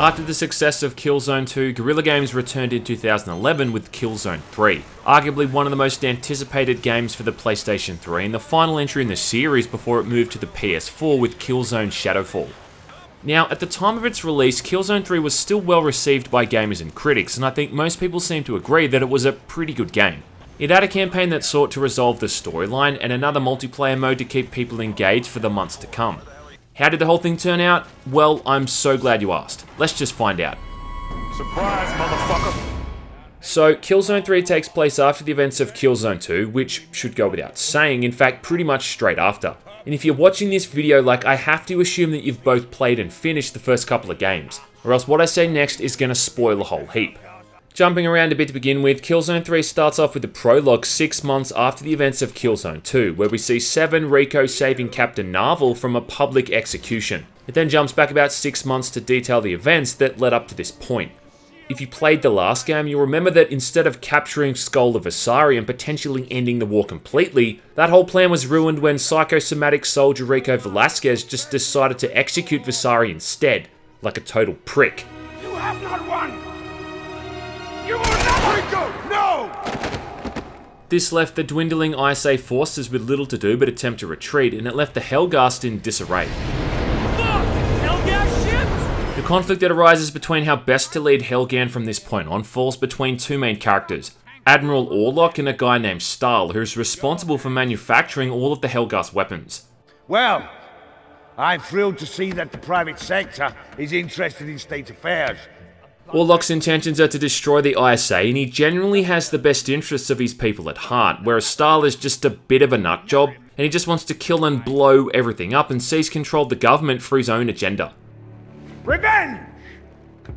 After the success of Killzone 2, Guerrilla Games returned in 2011 with Killzone 3, arguably one of the most anticipated games for the PlayStation 3 and the final entry in the series before it moved to the PS4 with Killzone Shadowfall. Now, at the time of its release, Killzone 3 was still well received by gamers and critics, and I think most people seem to agree that it was a pretty good game. It had a campaign that sought to resolve the storyline and another multiplayer mode to keep people engaged for the months to come. How did the whole thing turn out? Well, I'm so glad you asked. Let's just find out. Surprise, motherfucker! So, Killzone 3 takes place after the events of Killzone 2, which should go without saying, in fact pretty much straight after. And if you're watching this video, I have to assume that you've both played and finished the first couple of games, or else what I say next is going to spoil a whole heap. Jumping around a bit to begin with, Killzone 3 starts off with the prologue 6 months after the events of Killzone 2, where we see 7 Rico saving Captain Narvel from a public execution. It then jumps back about 6 months to detail the events that led up to this point. If you played the last game, you'll remember that instead of capturing Scolar Visari and potentially ending the war completely, that whole plan was ruined when psychosomatic soldier Rico Velasquez just decided to execute Visari instead, like a total prick. You have not won! You will not! Rico, no! This left the dwindling ISA forces with little to do but attempt to retreat, and it left the Helghast in disarray. Fuck! Helghast ships? The conflict that arises between how best to lead Helghan from this point on falls between two main characters, Admiral Orlok and a guy named Stahl, who is responsible for manufacturing all of the Helghast weapons. Well, I'm thrilled to see that the private sector is interested in state affairs. Orlok's intentions are to destroy the ISA, and he generally has the best interests of his people at heart, whereas Stahl is just a bit of a nutjob, and he just wants to kill and blow everything up and seize control of the government for his own agenda. Revenge!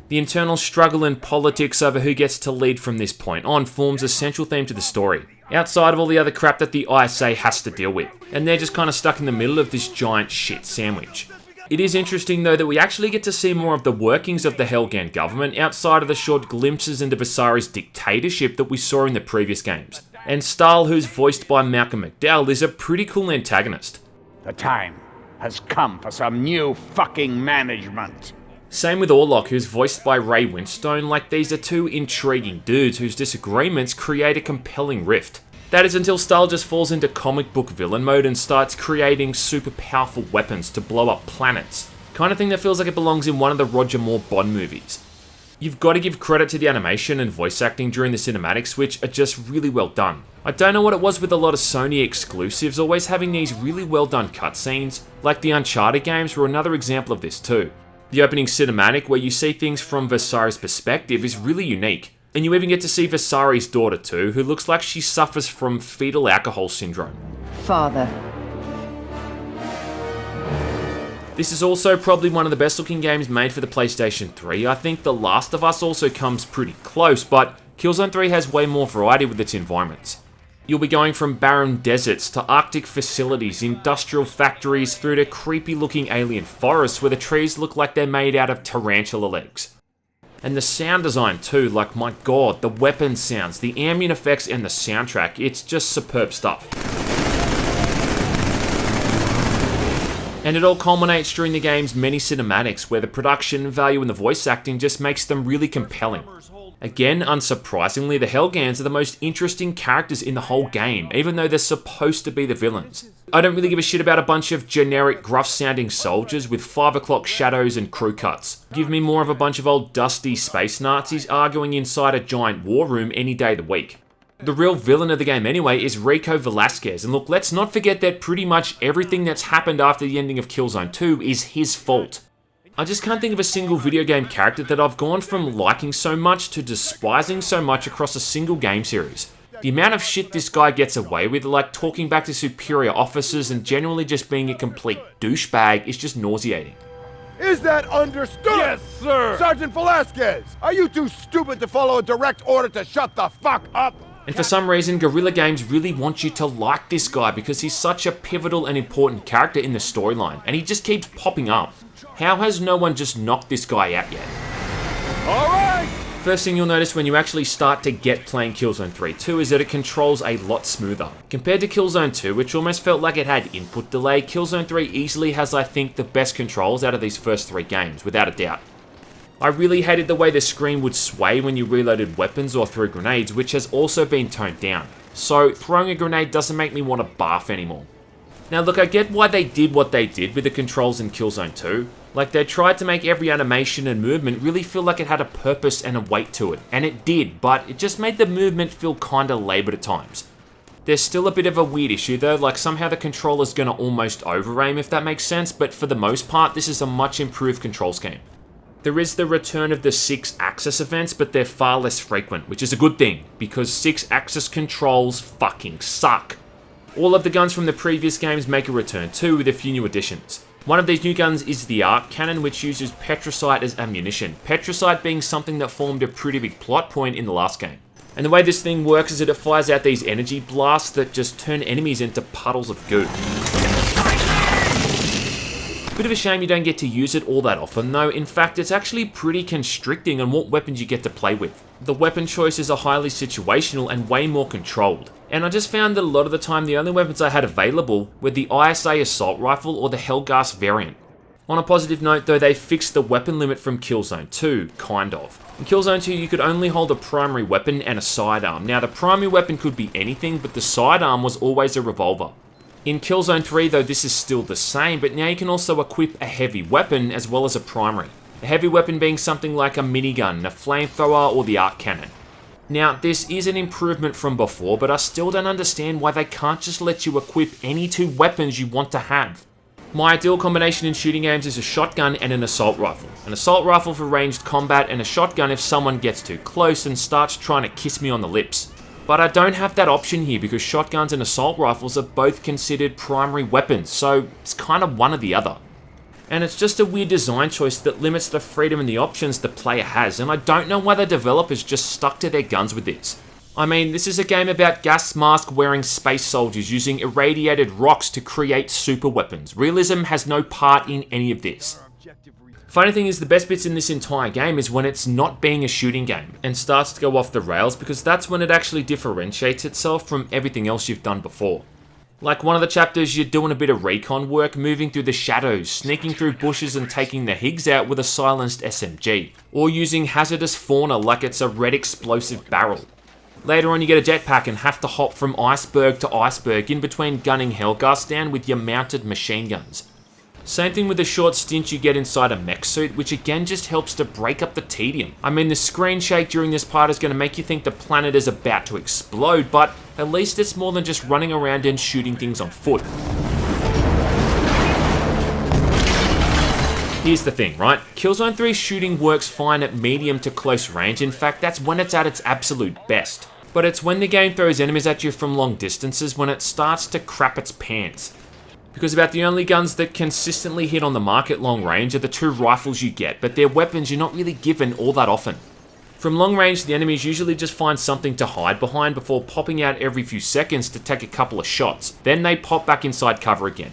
The internal struggle and politics over who gets to lead from this point on forms a central theme to the story, outside of all the other crap that the ISA has to deal with, and they're just kind of stuck in the middle of this giant shit sandwich. It is interesting though that we actually get to see more of the workings of the Helghan government outside of the short glimpses into Visari's dictatorship that we saw in the previous games. And Stahl, who's voiced by Malcolm McDowell, is a pretty cool antagonist. The time has come for some new fucking management. Same with Orlok, who's voiced by Ray Winstone. These are two intriguing dudes whose disagreements create a compelling rift. That is until Stahl just falls into comic book villain mode and starts creating super powerful weapons to blow up planets. Kind of thing that feels like it belongs in one of the Roger Moore Bond movies. You've got to give credit to the animation and voice acting during the cinematics, which are just really well done. I don't know what it was with a lot of Sony exclusives always having these really well done cutscenes, like the Uncharted games were another example of this too. The opening cinematic, where you see things from Visari's perspective, is really unique. And you even get to see Visari's daughter too, who looks like she suffers from fetal alcohol syndrome. Father. This is also probably one of the best looking games made for the PlayStation 3. I think The Last of Us also comes pretty close, but Killzone 3 has way more variety with its environments. You'll be going from barren deserts to arctic facilities, industrial factories, through to creepy looking alien forests where the trees look like they're made out of tarantula legs. And the sound design too, my god, the weapon sounds, the ambient effects and the soundtrack, it's just superb stuff. And it all culminates during the game's many cinematics, where the production value and the voice acting just makes them really compelling. Again, unsurprisingly, the Helghans are the most interesting characters in the whole game, even though they're supposed to be the villains. I don't really give a shit about a bunch of generic, gruff-sounding soldiers with 5 o'clock shadows and crew cuts. Give me more of a bunch of old dusty space Nazis arguing inside a giant war room any day of the week. The real villain of the game anyway is Rico Velasquez, and look, let's not forget that pretty much everything that's happened after the ending of Killzone 2 is his fault. I just can't think of a single video game character that I've gone from liking so much to despising so much across a single game series. The amount of shit this guy gets away with, like talking back to superior officers and generally just being a complete douchebag, is just nauseating. Is that understood? Yes, sir! Sergeant Velasquez, are you too stupid to follow a direct order to shut the fuck up? And for some reason, Guerrilla Games really want you to like this guy because he's such a pivotal and important character in the storyline, and he just keeps popping up. How has no one just knocked this guy out yet? Alright! First thing you'll notice when you actually start to get playing Killzone 3 too is that it controls a lot smoother. Compared to Killzone 2, which almost felt like it had input delay, Killzone 3 easily has, I think, the best controls out of these first 3 games, without a doubt. I really hated the way the screen would sway when you reloaded weapons or threw grenades, which has also been toned down. So throwing a grenade doesn't make me want to barf anymore. Now look, I get why they did what they did with the controls in Killzone 2. Like, they tried to make every animation and movement really feel like it had a purpose and a weight to it, and it did, but it just made the movement feel kinda laboured at times. There's still a bit of a weird issue though, like somehow the controller's gonna almost over-aim if that makes sense, but for the most part this is a much improved control scheme. There is the return of the 6-axis events, but they're far less frequent, which is a good thing, because 6-axis controls fucking suck. All of the guns from the previous games make a return too, with a few new additions. One of these new guns is the arc cannon, which uses petricite as ammunition, petricite being something that formed a pretty big plot point in the last game. And the way this thing works is that it fires out these energy blasts that just turn enemies into puddles of goo. Bit of a shame you don't get to use it all that often though. In fact, it's actually pretty constricting on what weapons you get to play with. The weapon choices are highly situational and way more controlled. And I just found that a lot of the time the only weapons I had available were the ISA assault rifle or the Helghast variant. On a positive note though, they fixed the weapon limit from Killzone 2, kind of. In Killzone 2 you could only hold a primary weapon and a sidearm. Now the primary weapon could be anything, but the sidearm was always a revolver. In Killzone 3 though, this is still the same, but now you can also equip a heavy weapon as well as a primary. A heavy weapon being something like a minigun, a flamethrower, or the arc cannon. Now, this is an improvement from before, but I still don't understand why they can't just let you equip any 2 weapons you want to have. My ideal combination in shooting games is a shotgun and an assault rifle. An assault rifle for ranged combat, and a shotgun if someone gets too close and starts trying to kiss me on the lips. But I don't have that option here because shotguns and assault rifles are both considered primary weapons, so it's kind of one or the other. And it's just a weird design choice that limits the freedom and the options the player has, and I don't know why the developers just stuck to their guns with this. I mean, this is a game about gas mask wearing space soldiers using irradiated rocks to create super weapons. Realism has no part in any of this. Funny thing is, the best bits in this entire game is when it's not being a shooting game and starts to go off the rails, because that's when it actually differentiates itself from everything else you've done before. Like one of the chapters, you're doing a bit of recon work, moving through the shadows, sneaking through bushes and taking the Higgs out with a silenced SMG, or using hazardous fauna like it's a red explosive barrel. Later on you get a jetpack and have to hop from iceberg to iceberg in between gunning Helghast down with your mounted machine guns. Same thing with the short stint you get inside a mech suit, which again just helps to break up the tedium. I mean, the screen shake during this part is going to make you think the planet is about to explode, but at least it's more than just running around and shooting things on foot. Here's the thing, right? Killzone 3 shooting works fine at medium to close range. In fact, that's when it's at its absolute best. But it's when the game throws enemies at you from long distances when it starts to crap its pants. Because about the only guns that consistently hit on the mark at long range are the 2 rifles you get, but they're weapons you're not really given all that often. From long range, the enemies usually just find something to hide behind before popping out every few seconds to take a couple of shots. Then they pop back inside cover again.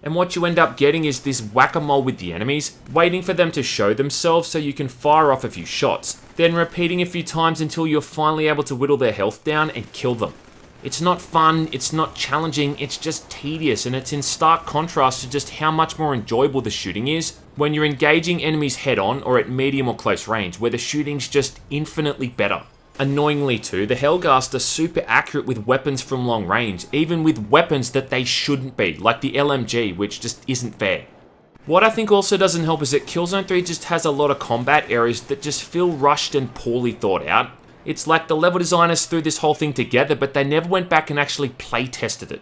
And what you end up getting is this whack-a-mole with the enemies, waiting for them to show themselves so you can fire off a few shots, then repeating a few times until you're finally able to whittle their health down and kill them. It's not fun, it's not challenging, it's just tedious, and it's in stark contrast to just how much more enjoyable the shooting is when you're engaging enemies head-on or at medium or close range, where the shooting's just infinitely better. Annoyingly too, the Helghast are super accurate with weapons from long range, even with weapons that they shouldn't be, like the LMG, which just isn't fair. What I think also doesn't help is that Killzone 3 just has a lot of combat areas that just feel rushed and poorly thought out. It's like the level designers threw this whole thing together, but they never went back and actually play tested it.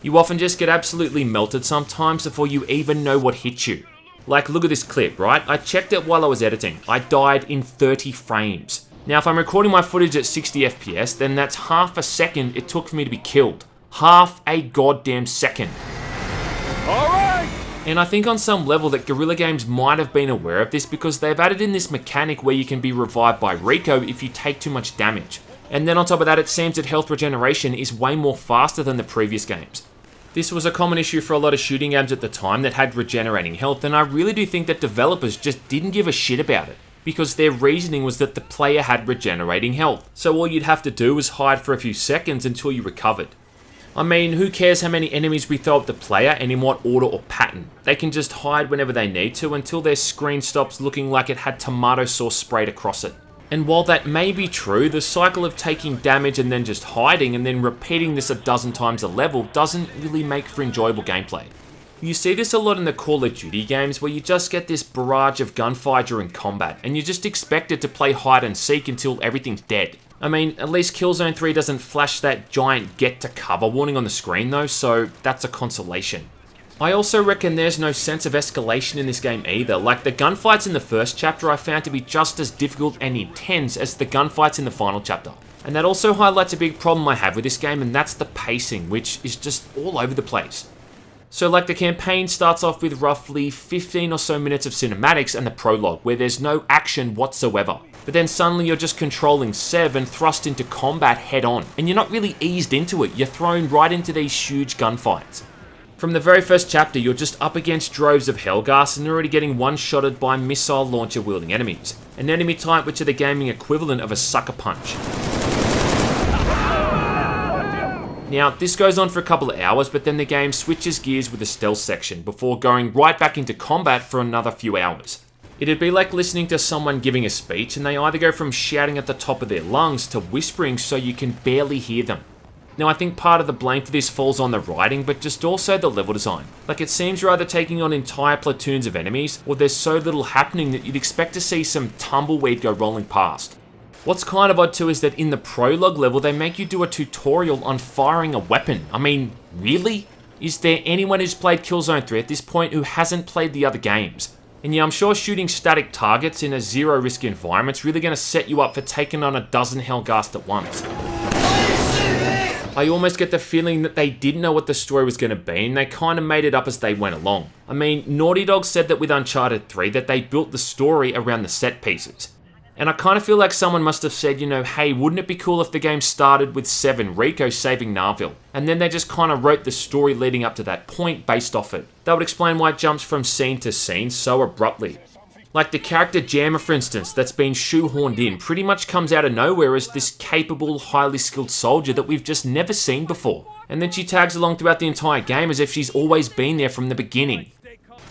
You often just get absolutely melted sometimes before you even know what hit you. Like, look at this clip, right? I checked it while I was editing. I died in 30 frames. Now, if I'm recording my footage at 60 FPS, then that's half a second it took for me to be killed. Half a goddamn second. Alright! And I think on some level that Guerrilla Games might have been aware of this because they've added in this mechanic where you can be revived by Rico if you take too much damage. And then on top of that, it seems that health regeneration is way more faster than the previous games. This was a common issue for a lot of shooting games at the time that had regenerating health, and I really do think that developers just didn't give a shit about it, because their reasoning was that the player had regenerating health, so all you'd have to do was hide for a few seconds until you recovered. I mean, who cares how many enemies we throw at the player and in what order or pattern? They can just hide whenever they need to until their screen stops looking like it had tomato sauce sprayed across it. And while that may be true, the cycle of taking damage and then just hiding and then repeating this a dozen times a level doesn't really make for enjoyable gameplay. You see this a lot in the Call of Duty games where you just get this barrage of gunfire during combat and you're just expected to play hide and seek until everything's dead. I mean, at least Killzone 3 doesn't flash that giant get to cover warning on the screen though, so that's a consolation. I also reckon there's no sense of escalation in this game either. Like, the gunfights in the first chapter I found to be just as difficult and intense as the gunfights in the final chapter. And that also highlights a big problem I have with this game, and that's the pacing, which is just all over the place. So like, the campaign starts off with roughly 15 or so minutes of cinematics and the prologue, where there's no action whatsoever. But then suddenly you're just controlling Sev and thrust into combat head on, and you're not really eased into it, you're thrown right into these huge gunfights. From the very first chapter, you're just up against droves of Helghast and already getting one-shotted by missile launcher wielding enemies, an enemy type which are the gaming equivalent of a sucker punch. Now, this goes on for a couple of hours, but then the game switches gears with the stealth section before going right back into combat for another few hours. It'd be like listening to someone giving a speech and they either go from shouting at the top of their lungs to whispering so you can barely hear them. Now, I think part of the blame for this falls on the writing, but just also the level design. Like, it seems you're either taking on entire platoons of enemies, or there's so little happening that you'd expect to see some tumbleweed go rolling past. What's kind of odd too is that in the prologue level, they make you do a tutorial on firing a weapon. I mean, really? Is there anyone who's played Killzone 3 at this point who hasn't played the other games? And yeah, I'm sure shooting static targets in a zero risk environment's really going to set you up for taking on a dozen Helghast at once. I almost get the feeling that they didn't know what the story was going to be and they kind of made it up as they went along. I mean, Naughty Dog said that with Uncharted 3 that they built the story around the set pieces. And I kind of feel like someone must have said, you know, hey, wouldn't it be cool if the game started with Sev and Rico saving Narville? And then they just kind of wrote the story leading up to that point based off it. That would explain why it jumps from scene to scene so abruptly. Like the character Jammer, for instance, that's been shoehorned in, pretty much comes out of nowhere as this capable, highly skilled soldier that we've just never seen before. And then she tags along throughout the entire game as if she's always been there from the beginning.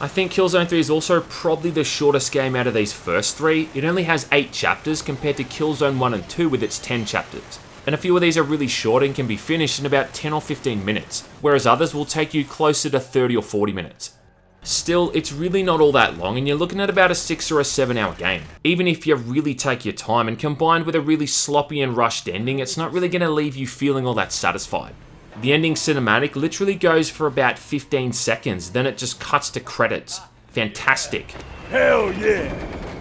I think Killzone 3 is also probably the shortest game out of these first three. It only has 8 chapters compared to Killzone 1 and 2 with its 10 chapters. And a few of these are really short and can be finished in about 10 or 15 minutes, whereas others will take you closer to 30 or 40 minutes. Still, it's really not all that long and you're looking at about a 6 or a 7 hour game. Even if you really take your time, and combined with a really sloppy and rushed ending, it's not really going to leave you feeling all that satisfied. The ending cinematic literally goes for about 15 seconds, then it just cuts to credits. Fantastic. Hell yeah!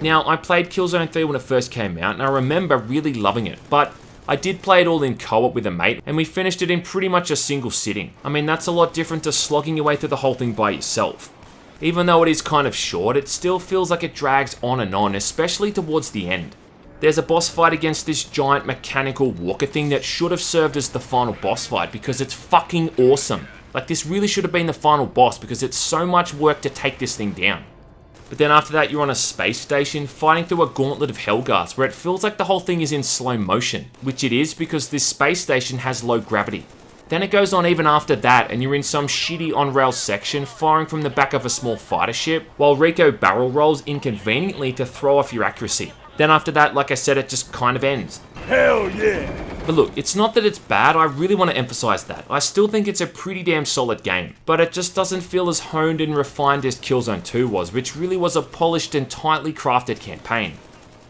Now, I played Killzone 3 when it first came out, and I remember really loving it, but I did play it all in co-op with a mate, and we finished it in pretty much a single sitting. I mean, that's a lot different to slogging your way through the whole thing by yourself. Even though it is kind of short, it still feels like it drags on and on, especially towards the end. There's a boss fight against this giant mechanical walker thing that should have served as the final boss fight because it's fucking awesome. Like, this really should have been the final boss because it's so much work to take this thing down. But then after that, you're on a space station fighting through a gauntlet of Helghast where it feels like the whole thing is in slow motion, which it is because this space station has low gravity. Then it goes on even after that and you're in some shitty on-rail section firing from the back of a small fighter ship while Rico barrel rolls inconveniently to throw off your accuracy. Then after that, like I said, it just kind of ends. Hell yeah! But look, it's not that it's bad, I really want to emphasize that. I still think it's a pretty damn solid game, but it just doesn't feel as honed and refined as Killzone 2 was, which really was a polished and tightly crafted campaign.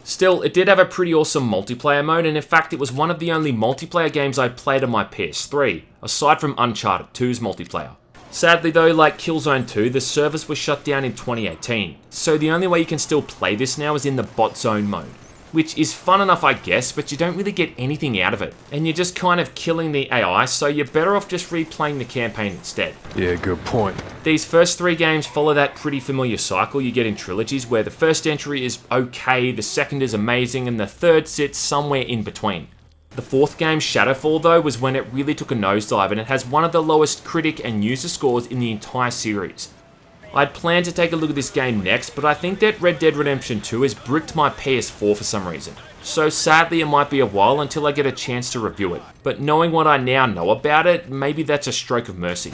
Still, it did have a pretty awesome multiplayer mode, and in fact it was one of the only multiplayer games I played on my PS3, aside from Uncharted 2's multiplayer. Sadly though, like Killzone 2, the servers were shut down in 2018, so the only way you can still play this now is in the bot zone mode. Which is fun enough I guess, but you don't really get anything out of it, and you're just kind of killing the AI, so you're better off just replaying the campaign instead. Yeah, good point. These first 3 games follow that pretty familiar cycle you get in trilogies where the first entry is okay, the second is amazing, and the third sits somewhere in between. The 4th game, Shadowfall though, was when it really took a nosedive and it has one of the lowest critic and user scores in the entire series. I'd planned to take a look at this game next, but I think that Red Dead Redemption 2 has bricked my PS4 for some reason. So sadly it might be a while until I get a chance to review it, but knowing what I now know about it, maybe that's a stroke of mercy.